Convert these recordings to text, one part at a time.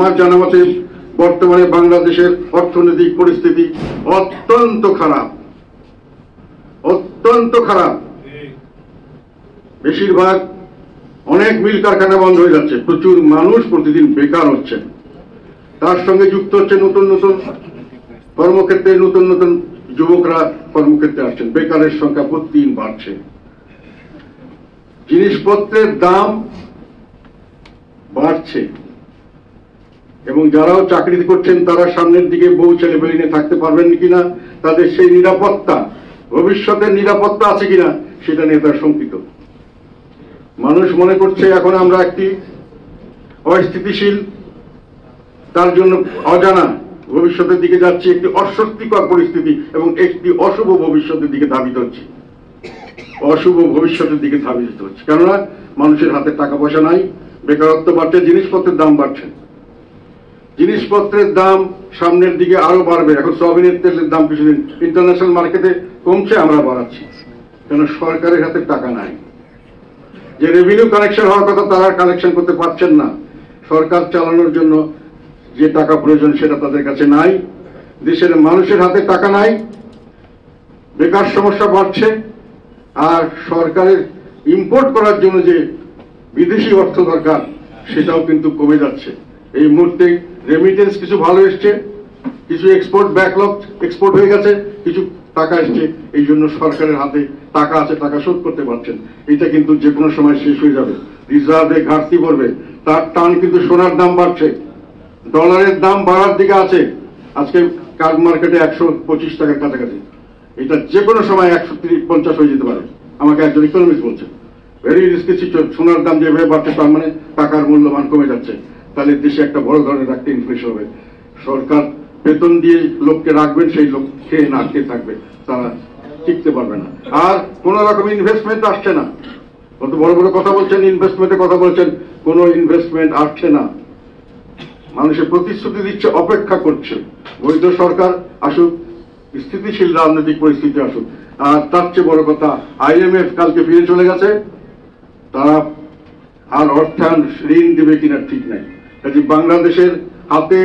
আমার জানা মতে বর্তমানে বাংলাদেশের অর্থনৈতিক পরিস্থিতি অত্যন্ত খারাপ, অত্যন্ত খারাপ। বেশিরভাগ অনেক মিল কারখানা বন্ধ হয়ে যাচ্ছে, প্রচুর মানুষ প্রতিদিন বেকার হচ্ছেন। তার সঙ্গে যুক্ত হচ্ছে নতুন নতুন কর্মক্ষেত্রে, নতুন নতুন যুবকরা কর্মক্ষেত্রে আসছেন, বেকারের সংখ্যা প্রতিদিন বাড়ছে। জিনিসপত্রের দাম বাড়ছে এবং যারাও চাকরি করছেন তারা সামনের দিকে বউ ছেলে পেলে নিয়ে থাকতে পারবেন কিনা, তাদের সেই নিরাপত্তা, ভবিষ্যতের নিরাপত্তা আছে কিনা সেটা নিয়ে তারা শঙ্কিত। মানুষ মনে করছে এখন আমরা একটি অস্থিতিশীল, তার জন্য অজানা ভবিষ্যতের দিকে যাচ্ছি, একটি অস্বস্তিকর পরিস্থিতি এবং একটি অশুভ ভবিষ্যতের দিকে ধাবিত হচ্ছে, অশুভ ভবিষ্যতের দিকে ধাবিত হচ্ছে। কেননা মানুষের হাতে টাকা পয়সা নাই, বেকারত্ব বাড়ছে, জিনিসপত্রের দাম বাড়ছে। জিনিসপত্রের দাম সামনের দিকে আরো বাড়বে। এখন সয়াবিনের তেলের দাম কিছুদিন ইন্টারন্যাশনাল মার্কেটে কমছে, আমরা বাড়াচ্ছি, কেন সরকারের হাতে টাকা নাই। যে রেভিনিউ কালেকশন হওয়ার কথা তারা কালেকশন করতে পারছেন না। সরকার চালানোর জন্য যে টাকা প্রয়োজন সেটা তাদের কাছে নাই। দেশের মানুষের হাতে টাকা নাই, বেকার সমস্যা বাড়ছে, আর সরকারের ইম্পোর্ট করার জন্য যে বিদেশি অর্থ দরকার সেটাও কিন্তু কমে যাচ্ছে। এই মুহূর্তে রেমিটেন্স কিছু ভালো এসছে, কিছু এক্সপোর্ট ব্যাকলগ এক্সপোর্ট হয়ে গেছে, কিছু টাকা এসছে, এই জন্য সরকারের হাতে টাকা আছে, টাকা শোধ করতে পারছেন। এটা কিন্তু যে কোনো সময় শেষ হয়ে যাবে, রিজার্ভে ঘাটতি পড়বে। তার টান কিন্তু সোনার দাম বাড়ছে, ডলারের দাম বাড়ার দিকে আছে। আজকে কার্ড মার্কেটে 125 টাকার কাছাকাছি, এটা যে কোনো সময় 150 হয়ে যেতে পারে, আমাকে একজন ইকোনমিস্ট বলছে। ভেরি রিস্কি সিচুয়েশন, সোনার দাম যেভাবে বাড়ছে তার মানে টাকার মূল্যমান কমে যাচ্ছে, তাহলে দেশে একটা বড় ধরনের একটা ইনফ্লেশন হবে। সরকার বেতন দিয়ে লোককে রাখবেন, সেই লোক খেয়ে না খেয়ে থাকবে, তারা টিকতে পারবে না। আর কোন রকম ইনভেস্টমেন্ট আসছে না, কত বড় বড় কথা বলছেন, ইনভেস্টমেন্টের কথা বলছেন, কোন ইনভেস্টমেন্ট আসছে না। মানুষের প্রতিশ্রুতি দিচ্ছে, অপেক্ষা করছে বৈধ সরকার আসুক, স্থিতিশীল রাজনৈতিক পরিস্থিতি আসুক। আর তার চেয়ে বড় কথা, IMF কালকে ফিরে চলে গেছে, তারা আর অর্থায়ন ঋণ দেবে কিনা ঠিক নাই। কাজে বাংলাদেশের হাতে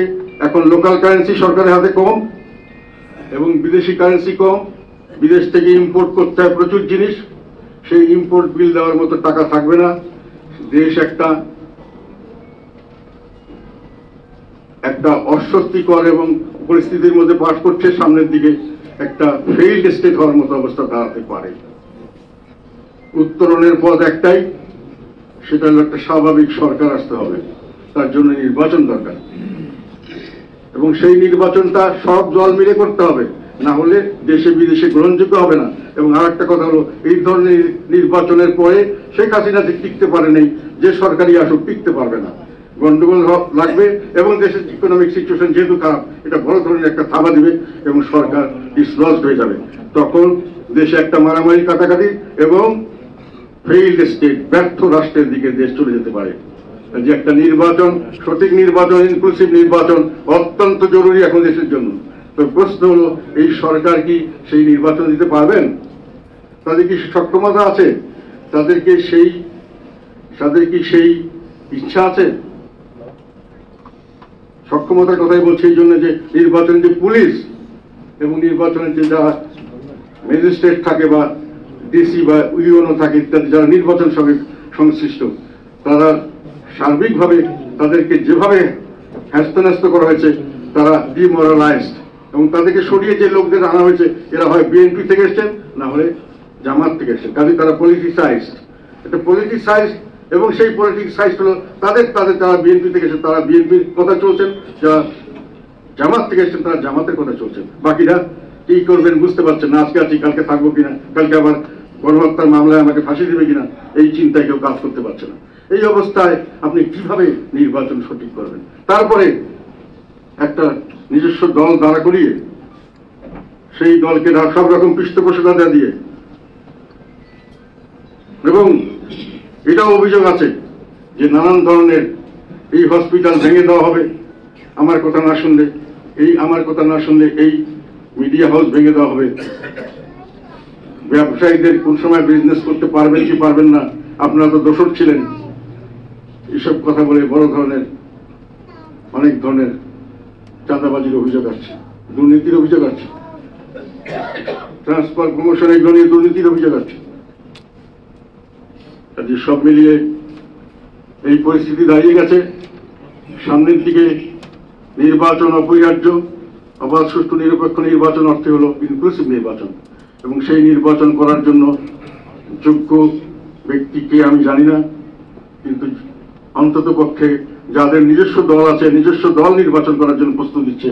এখন লোকাল কারেন্সি সরকারের হাতে কম এবং বিদেশি কারেন্সি কম, বিদেশ থেকে ইম্পোর্ট করতে হয় প্রচুর জিনিস, সেই ইম্পোর্ট বিল দেওয়ার মতো টাকা থাকবে না। দেশ একটা অস্বস্তিকর এবং পরিস্থিতির মধ্যে পাশ করছে, সামনের দিকে একটা ফেইল্ড স্টেট হওয়ার মতো অবস্থা দাঁড়াতে পারে। উত্তরণের পথ একটাই, সেটা হলো একটা স্বাভাবিক সরকার আসতে হবে, তার জন্য নির্বাচন দরকার এবং সেই নির্বাচনটা সব দল মিলে করতে হবে, না হলে দেশে বিদেশে গ্রহণযোগ্য হবে না। এবং আর একটা কথা হলো, এই ধরনের নির্বাচনের পরে শেখ হাসিনা টিকতে পারে নাই, যে সরকারই আসুক টিকতে পারবে না, গন্ডগোল লাগবে এবং দেশের ইকোনমিক সিচুয়েশন যেহেতু খারাপ, এটা বড় ধরনের একটা থাবা দিবে এবং সরকার ডিসলজড হয়ে যাবে। তখন দেশে একটা মারামারি কাটাকাটি এবং ফেইল্ড স্টেট, ব্যর্থ রাষ্ট্রের দিকে দেশ চলে যেতে পারে। যে একটা নির্বাচন, সঠিক নির্বাচন, ইনক্লুসিভ নির্বাচন অত্যন্ত জরুরি এখন দেশের জন্য। তো প্রশ্ন হলো, এই সরকার কি সেই নির্বাচন দিতে পারবেন? তাদের কি সক্ষমতা আছে? তাদের কি সেই ইচ্ছা আছে? সক্ষমতার কথাই বলছি এই জন্য যে নির্বাচনের যে পুলিশ এবং নির্বাচনের যে যারা ম্যাজিস্ট্রেট থাকে বা ডিসি বা ইউএনও থাকে ইত্যাদি, যারা নির্বাচন সঙ্গে সংশ্লিষ্ট, তারা সার্বিকভাবে তাদেরকে যেভাবে হ্যাস্ত করা হয়েছে, তারা ডিমোরালাইজড এবং তাদেরকে সরিয়ে যে লোকদের আনা হয়েছে, এরা হয় বিএনপি থেকে এসছেন, না হলে জামাত থেকে এসছেন। কাজে তারা পলিটিসাইজড, এটা পলিটিসাইজড এবং সেই পলিটিসাইজ হলো তাদের যারা বিএনপি থেকে এসেছেন তারা বিএনপির কথা চলছেন, যারা জামাত থেকে এসেছেন তারা জামাতের কথা চলছেন। বাকিরা কি করবেন বুঝতে পারছেন না, আজকে আছি কালকে থাকবো কিনা, কালকে আবার গণহত্যার মামলায় আমাকে ফাঁসি দেবে কিনা, এই চিন্তায় কেউ কাজ করতে পারছে না। এই অবস্থায় আপনি কিভাবে নির্বাচন সঠিক করবেন? তারপরে একটা নিজস্ব দল দাঁড়া করিয়ে সেই দলকে সব রকম পৃষ্ঠপোষকতা দিয়ে, এবং এটাও অভিযোগ আছে যে নানান ধরনের এই হসপিটাল ভেঙে দেওয়া হবে আমার কথা না শুনলে, এই মিডিয়া হাউস ভেঙে দেওয়া হবে, ব্যবসায়ীদের কোন সময় বিজনেস করতে পারবেন কি পারবেন না, আপনারা তো দোষর ছিলেন, এসব কথা বলে বড় ধরনের অনেক ধরনের চাঁদাবাজির অভিযোগ আসছে, দুর্নীতির অভিযোগ আসছে, ট্রান্সফার প্রমোশন এগুলো নিয়ে দুর্নীতির অভিযোগ আসছে। কাজে সব মিলিয়ে এই পরিস্থিতি দাঁড়িয়ে গেছে। সামনের দিকে নির্বাচন অপরিহার্য, অবাধ সুষ্ঠু নিরপেক্ষ নির্বাচন অর্থে হলো ইনক্লুসিভ নির্বাচন, এবং সেই নির্বাচন করার জন্য যোগ্য ব্যক্তিকে আমি জানি না, কিন্তু অন্তত পক্ষে যাদের নিজস্ব দল আছে, নিজস্ব দল নির্বাচন করার জন্য প্রস্তুত দিচ্ছে,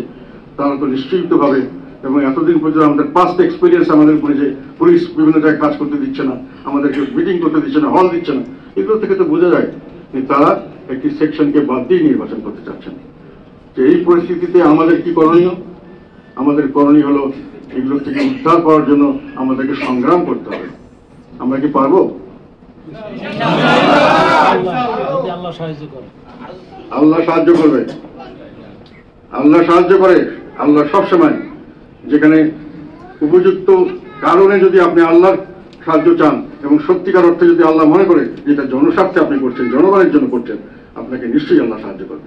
তারা তো নিশ্চিতভাবে, এবং এতদিন পর্যন্ত আমাদের পাস্ট এক্সপিরিয়েন্স আমাদের উপরে যে পুলিশ বিভিন্ন জায়গায় কাজ করতে দিচ্ছে না, আমাদেরকে মিটিং করতে দিচ্ছে না, হল দিচ্ছে না, এগুলো থেকে তো বোঝা যায় যে তারা একটি সেকশনকে বাদ দিয়ে নির্বাচন করতে চাচ্ছেন। যে এই পরিস্থিতিতে আমাদের কি করণীয়? আমাদের করণীয় হলো এগুলো থেকে উদ্ধার করার জন্য আমাদেরকে সংগ্রাম করতে হবে। আমরা কি পারবো? আল্লাহ সাহায্য করবে, আল্লাহ সাহায্য করে। আল্লাহ সবসময় যেখানে উপযুক্ত কারণে যদি আপনি আল্লাহর সাহায্য চান এবং সত্যিকার অর্থে যদি আল্লাহ মনে করে যেটা জনস্বার্থে আপনি করছেন, জনগণের জন্য করছেন, আপনাকে নিশ্চয়ই আল্লাহ সাহায্য করবে।